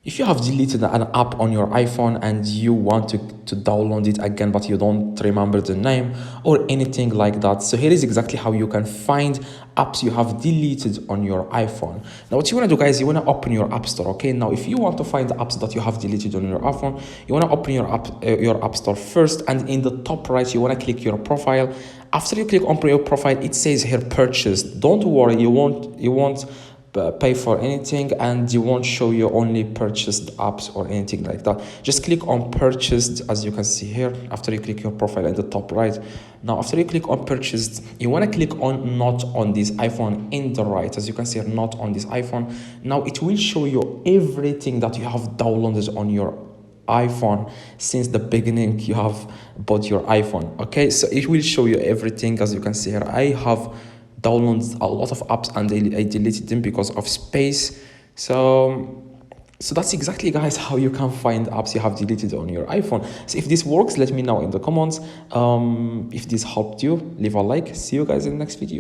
If you have deleted an app on your iPhone and you want to download it again, but you don't remember the name or anything like that, so here is exactly how you can find apps you have deleted on your iPhone. Now, what you want to do, guys, you want to open your App Store, okay? Now, if you want to find the apps that you have deleted on your iPhone, you want to open your App Store first, and in the top right, you want to click your profile. After you click on your profile, it says here purchased. Don't worry, you won't pay for anything, and you won't show you only purchased apps or anything like that. Just click on purchased, as you can see here, after you click your profile at the top right. Now, after you click on purchased, you want to click on not on this iPhone in the right, as you can see, not on this iPhone. Now it will show you everything that you have downloaded on your iPhone since the beginning you have bought your iPhone. Okay, so it will show you everything. As you can see here, I have downloaded a lot of apps and I deleted them because of space. So that's exactly, guys, how you can find apps you have deleted on your iPhone. So if this works, let me know in the comments. If this helped you, leave a like. See you guys in the next video.